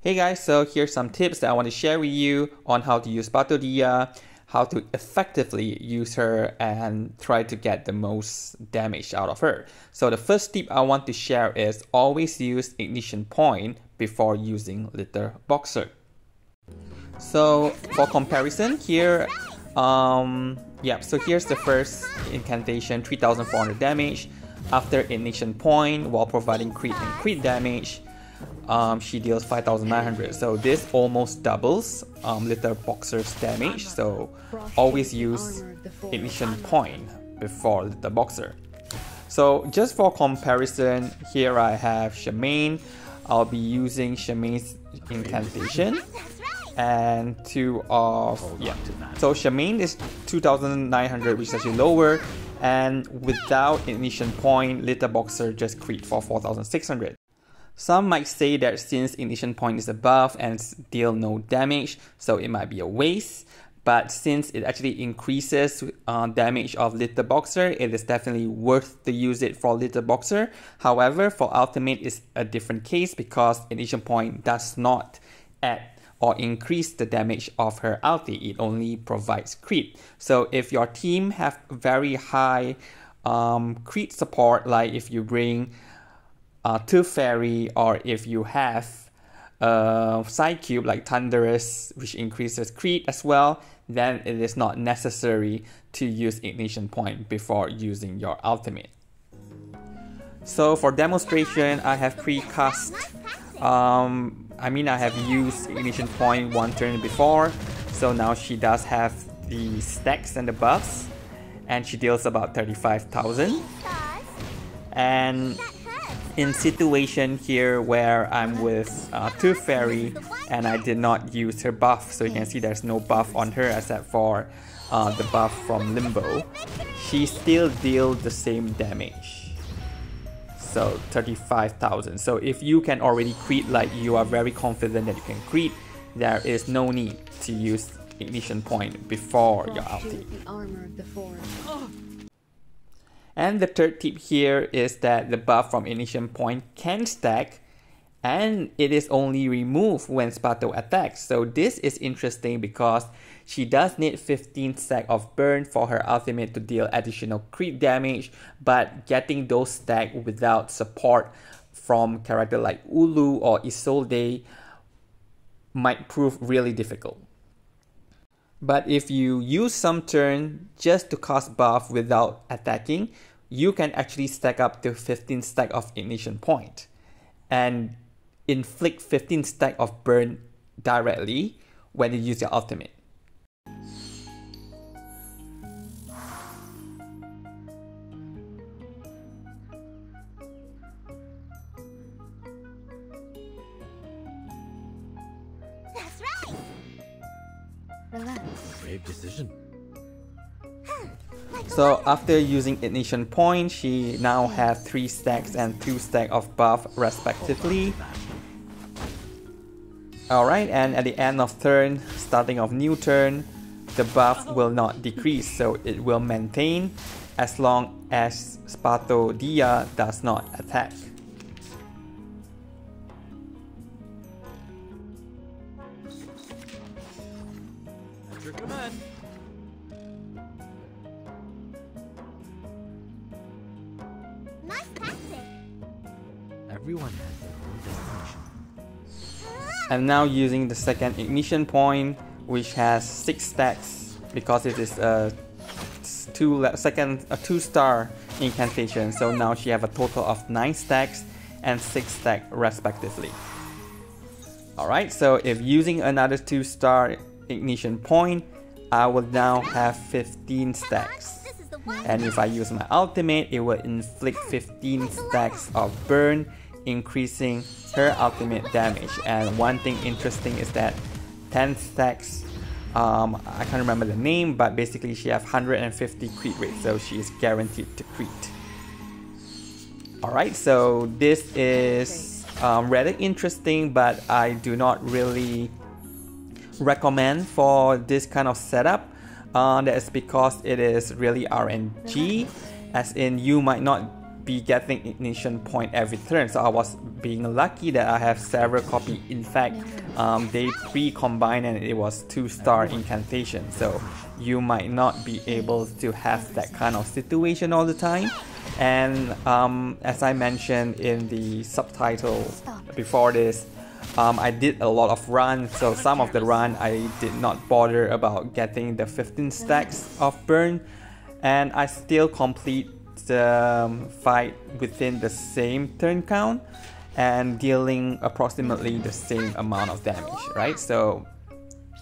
Hey guys, so here's some tips that I want to share with you on how to use Spathodea, how to effectively use her and try to get the most damage out of her. So the first tip I want to share is always use ignition point before using Little Boxer. So for comparison here, so here's the first incantation, 3400 damage. After ignition point while providing crit and crit damage, she deals 5900. So this almost doubles Little Boxer's damage. So always use ignition point before Little Boxer. So just for comparison, here I have Shemaine. I'll be using Shemaine's incantation and so Shemaine is 2900, which is actually lower, and without ignition point, Little Boxer just crit for 4600. Some might say that since ignition point is above and deal no damage, so it might be a waste. But since it actually increases damage of Little Boxer, it is definitely worth to use it for Little Boxer. However, for Ultimate it's a different case because ignition point does not add or increase the damage of her ulti. It only provides crit. So if your team have very high crit support, like if you bring ToothFairy, or if you have Psychube like Thunderous, which increases crit as well, then it is not necessary to use ignition point before using your ultimate. So for demonstration, I have precast. I have used ignition point one turn before, so now she does have the stacks and the buffs, and she deals about 35,000. And in situation here where I'm with ToothFairy and I did not use her buff, so you can see there's no buff on her except for the buff from Limbo, she still deals the same damage. So 35,000. So if you can already crit, like you are very confident that you can crit, there is no need to use ignition point before your ulti. And the third tip here is that the buff from ignition point can stack, and it is only removed when Spatho attacks. So this is interesting because she does need 15 stack of burn for her ultimate to deal additional crit damage, but getting those stack without support from character like Ulu or Isolde might prove really difficult. But if you use some turn just to cast buff without attacking, you can actually stack up to 15 stack of ignition point and inflict 15 stack of burn directly when you use your ultimate. That's right. Relax. Brave decision. So after using ignition point, she now has 3 stacks and 2 stacks of buff respectively. Alright, and at the end of turn, starting of new turn, the buff will not decrease, so it will maintain as long as Spathodea does not attack. At your command. Nice tactic. Everyone has their own destination. I'm now using the second ignition point, which has 6 stacks because it is a 2-star incantation. So now she have a total of 9 stacks and 6 stacks respectively. Alright, so if using another 2-star ignition point, I will now have 15 stacks. And if I use my ultimate, it will inflict 15 stacks of burn, increasing her ultimate damage. And one thing interesting is that 10 stacks, I can't remember the name, but basically she has 150 crit rate, so she is guaranteed to crit. Alright, so this is rather interesting, but I do not really recommend for this kind of setup. That is because it is really RNG, as in you might not be getting ignition point every turn. So I was being lucky that I have several copies. In fact, they pre-combined and it was 2-star incantation. So you might not be able to have that kind of situation all the time. And as I mentioned in the subtitle before this, I did a lot of runs, so some of the run I did not bother about getting the 15 stacks of burn, and I still complete the fight within the same turn count and dealing approximately the same amount of damage, right? So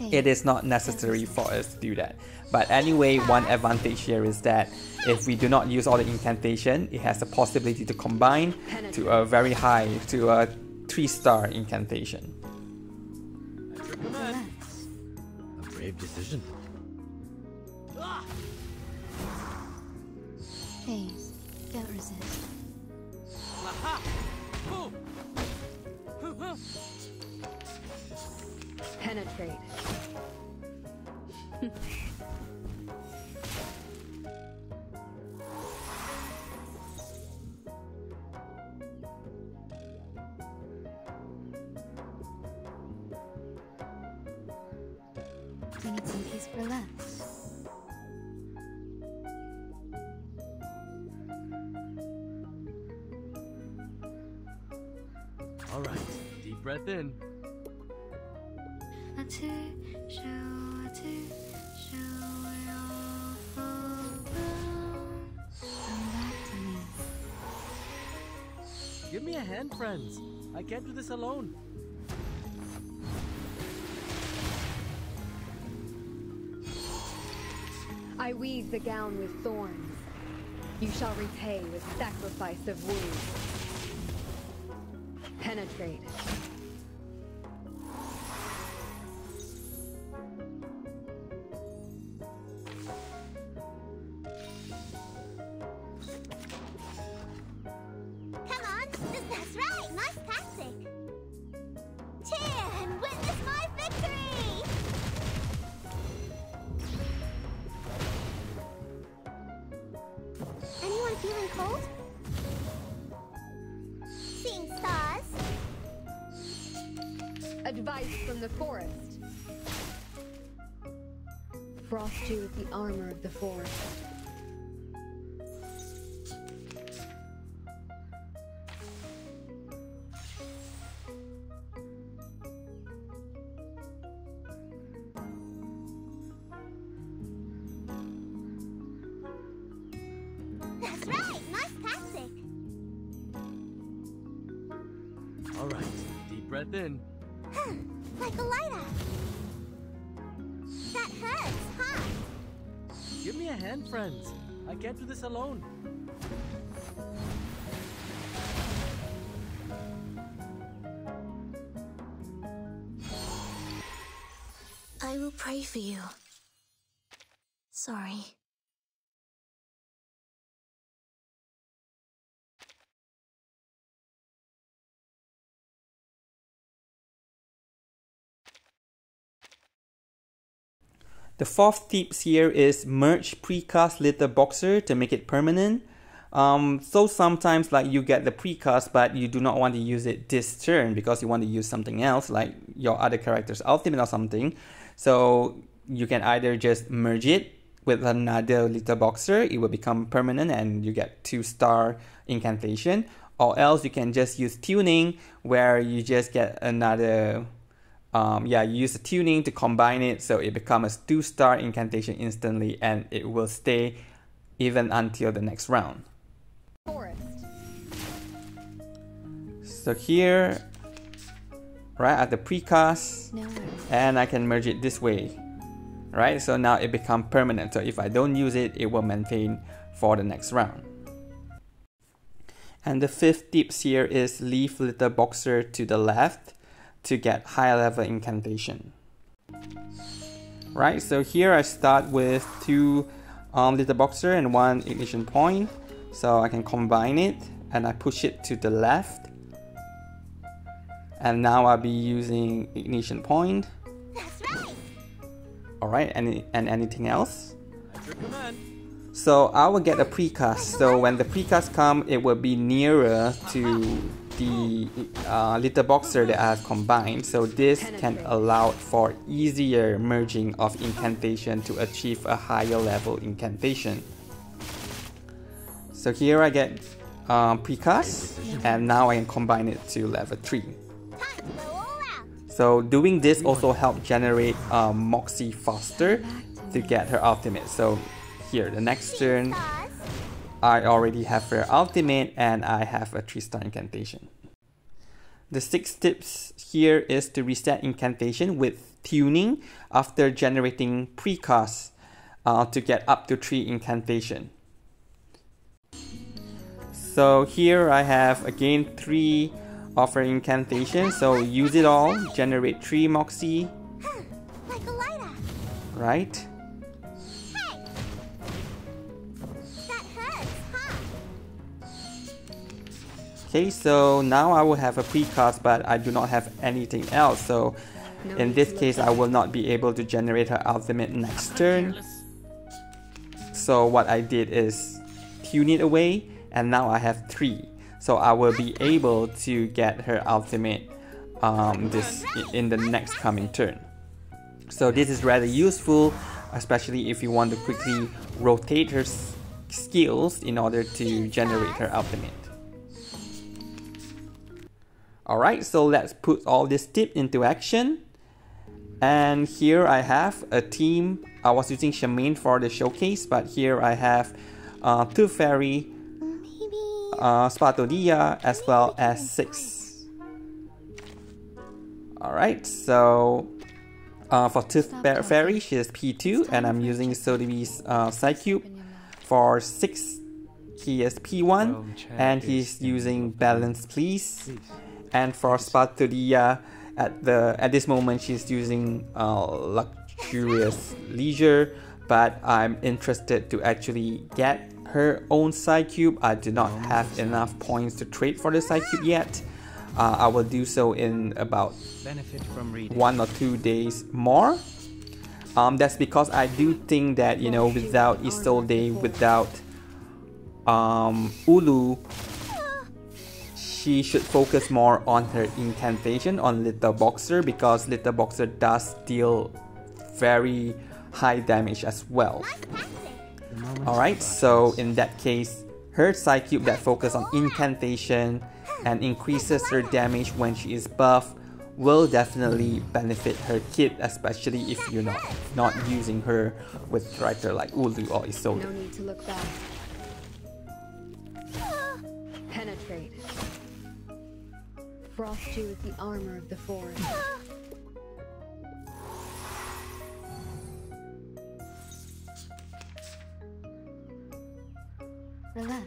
it is not necessary for us to do that. But anyway, one advantage here is that if we do not use all the incantation, it has the possibility to combine to a very high, to a 3-star incantation. At your command. A brave decision. Please, don't resist. Penetrate. We need some peace for lunch. All right, deep breath in. Give me a hand, friends. I can't do this alone. I weave the gown with thorns. You shall repay with sacrifice of wounds. Penetrate. Come on, that's right. Nice tactic. Cheer and witness my victory. Anyone feeling cold? Seeing stars? Advice from the forest. Frost you with the armor of the forest. That's right. Nice tactic. All right, deep breath in. Like a lighter. That hurts, huh? Give me a hand, friends. I can't do this alone. I will pray for you. Sorry. The fourth tips here is merge Precast Little Boxer to make it permanent. So sometimes like you get the precast but you do not want to use it this turn because you want to use something else like your other character's ultimate or something. So you can either just merge it with another Little Boxer, it will become permanent and you get 2-star incantation, or else you can just use tuning where you just get another you use the tuning to combine it so it becomes a 2-star incantation instantly and it will stay even until the next round. Forest. So here, right at the precast, No. and I can merge it this way, right? So now it becomes permanent. So if I don't use it, it will maintain for the next round. And the fifth tips here is leave Little Boxer to the left to get high level incantation. Right, so here I start with 2 Little Boxer and 1 ignition point. So I can combine it and I push it to the left. And now I'll be using ignition point. That's right. Alright, and anything else? At your command. So I will get a precast. So when the precast come, it will be nearer to the little boxer that I have combined. So this can allow for easier merging of incantation to achieve a higher level incantation. So here I get precast, and now I can combine it to level 3. So doing this also helps generate moxie faster to get her ultimate. So here, the next turn, I already have her ultimate and I have a 3-star incantation. The 6 tips here is to reset incantation with tuning after generating precast to get up to 3 incantation. So here I have again 3 of her incantation, so use it all, generate 3 moxie. Like a lighter. Right? Hey! That hurts, huh? Okay, so now I will have a precast, but I do not have anything else. So in this case, I will not be able to generate her ultimate next turn. So what I did is tune it away, and now I have 3. So I will be able to get her ultimate in the next coming turn. So this is rather useful, especially if you want to quickly rotate her skills in order to generate her ultimate. Alright, so let's put all this tip into action. And here I have a team. I was using Shemaine for the showcase, but here I have ToothFairy, Spathodea, as well as 6. Alright, so for ToothFairy, she is P2, and I'm using Sotheby's Psychube. For 6, he is P1, and he's using Balance Please. And for Spathodea, at this moment, she's using Luxurious Leisure, but I'm interested to actually get her own Psychube. I do not have enough points to trade for the Psychube yet. I will do so in about 1 or 2 days more. That's because I do think that, you know, without Isolde, without Ulu, she should focus more on her incantation on Little Boxer, because Little Boxer does deal very high damage as well. Alright, so in that case, her Psychube that focuses on incantation and increases her damage when she is buffed will definitely benefit her kit, especially if you're not using her with character like Ulu or Isolde. No need to look back. Penetrate. Frost you is the armor of the forest. Relax.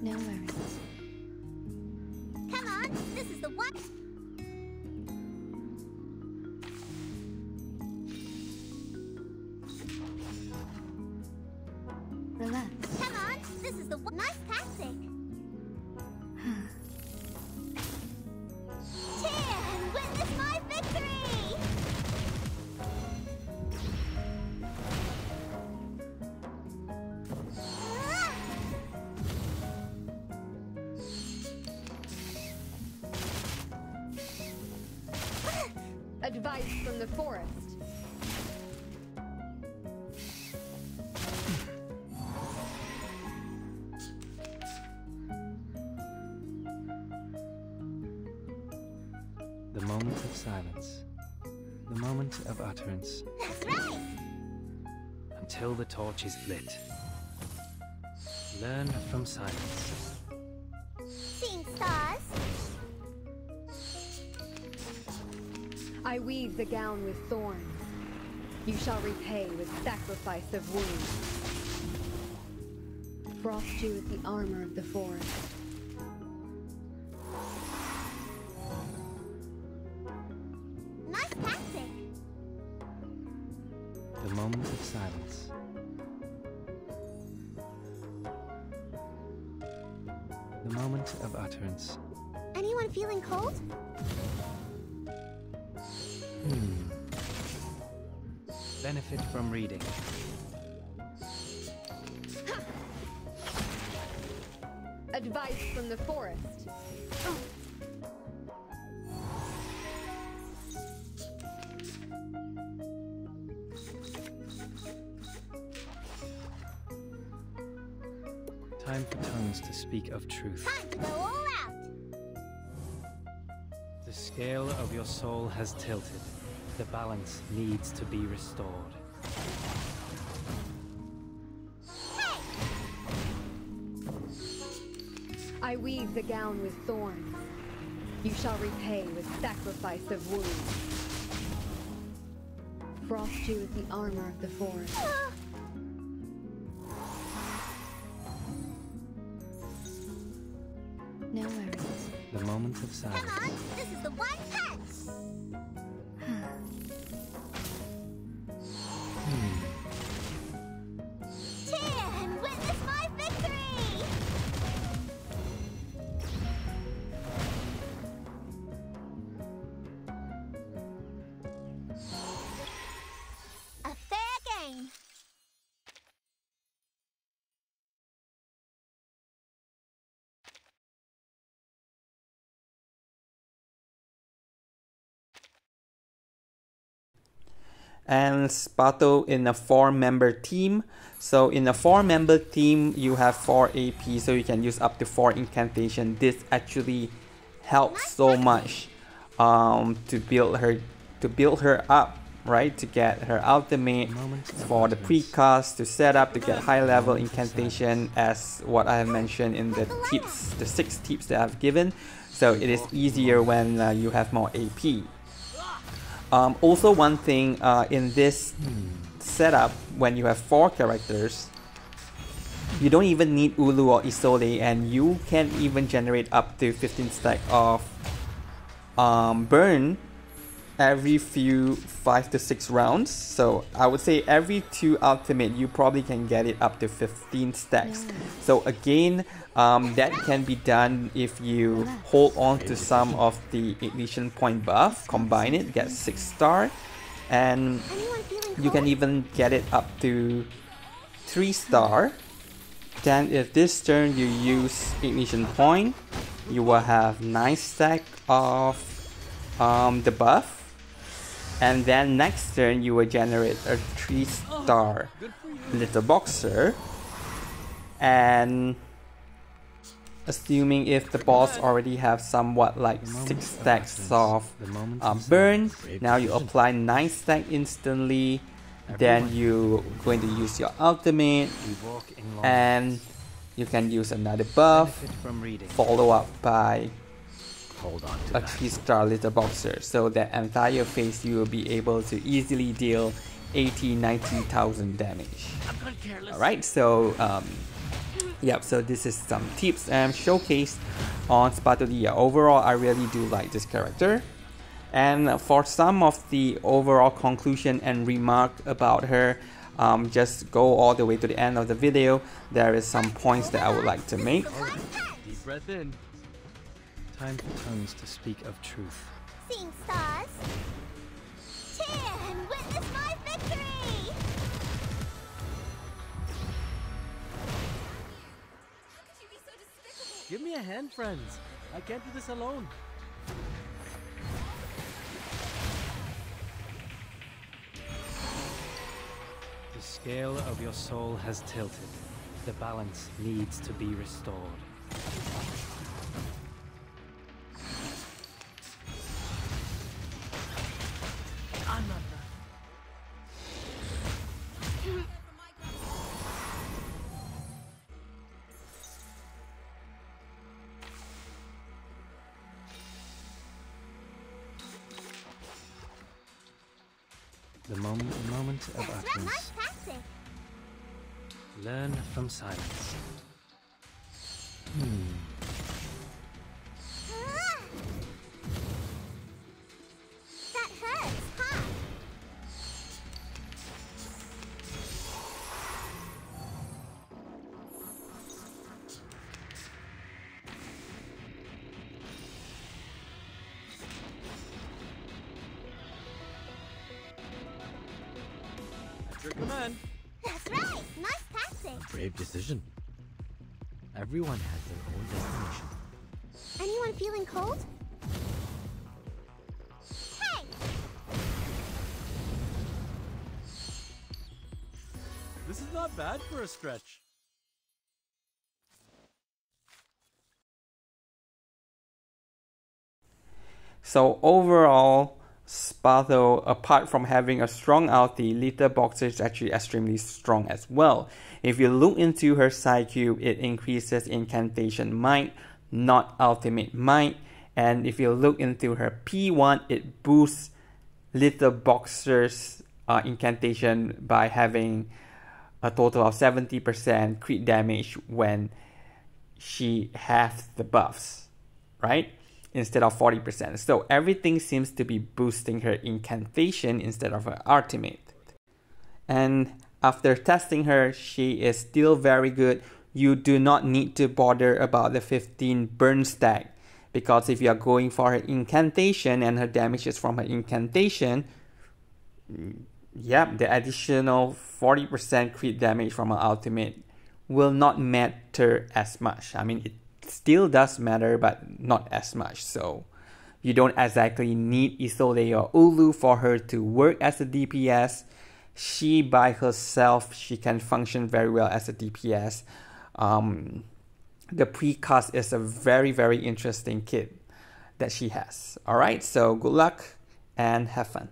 No worries. Come on, this is the one. Relax. Come on, this is the one. Nice tactic. Cheer and witness my victory! Advice from the forest. The moment of silence. The moment of utterance. That's right! Until the torch is lit. Learn from silence. Seeing stars. I weave the gown with thorns. You shall repay with sacrifice of wounds. Frost you is the armor of the forest. Nice tactic. The moment of silence. The moment of utterance. Anyone feeling cold? benefit from reading. Advice from the forest. Time for tongues to speak of truth. Time to go all out. The scale of your soul has tilted. The balance needs to be restored. I weave the gown with thorns. You shall repay with sacrifice of wounds. Frost you with the armor of the forest. No worries. The moment of Come silence. on, this is the one punch. Cheer and witness my victory! A fair game. And Spatho in a 4-member team. So in a 4-member team, you have 4 AP, so you can use up to 4 incantation. This actually helps so much to build her up, right? To get her ultimate for the precast, to set up to get high level incantation, as what I have mentioned in the tips, the 6 tips that I've given. So it is easier when you have more AP. Also, one thing in this setup, when you have 4 characters, you don't even need Ulu or Isole, and you can even generate up to 15 stack of burn every few 5 to 6 rounds. So I would say every 2 ultimate you probably can get it up to 15 stacks. So again, that can be done if you hold on to some of the ignition point buff, combine it, get 6 star, and you can even get it up to 3 star. Then if this turn you use ignition point, you will have 9 stack of the buff. And then next turn you will generate a 3 star Little Boxer, and assuming if the boss already have somewhat like 6 stacks of burn, now you apply 9 stack instantly. Then you're going to use your ultimate, and you can use another buff, follow up by a 3 star Little Boxer. So that entire phase you will be able to easily deal 80-90,000 damage. Alright, so yep, so this is some tips and showcased on Spathodea. Overall, I really do like this character. And for some of the overall conclusion and remark about her, just go all the way to the end of the video. There is some points that I would like to make. Deep breath in. Time for tongues to speak of truth. Seeing stars. Cheer and witness my victory! Give me a hand, friends. I can't do this alone. The scale of your soul has tilted. The balance needs to be restored. I'm not done. The moment of That's right, utterance. nice tactic. Learn from silence. Ah! That hurts, huh? plan. That's right. Nice tactic. Brave decision. Everyone has their own destination. Anyone feeling cold? Hey! This is not bad for a stretch. So overall, Spatho, apart from having a strong ulti, Little Boxer is actually extremely strong as well. If you look into her Psychube, it increases incantation might, not ultimate might. And if you look into her P1, it boosts Little Boxer's incantation by having a total of 70% crit damage when she has the buffs, right? Instead of 40%. So everything seems to be boosting her incantation instead of her ultimate. And after testing her, she is still very good. You do not need to bother about the 15 burn stack, because if you are going for her incantation and her damage is from her incantation, the additional 40% crit damage from her ultimate will not matter as much. I mean, it still does matter, but not as much. So you don't exactly need Isolde or Ulu for her to work as a DPS. She by herself, she can function very well as a DPS. The Precast is a very, very interesting kit that she has. Alright, so good luck and have fun.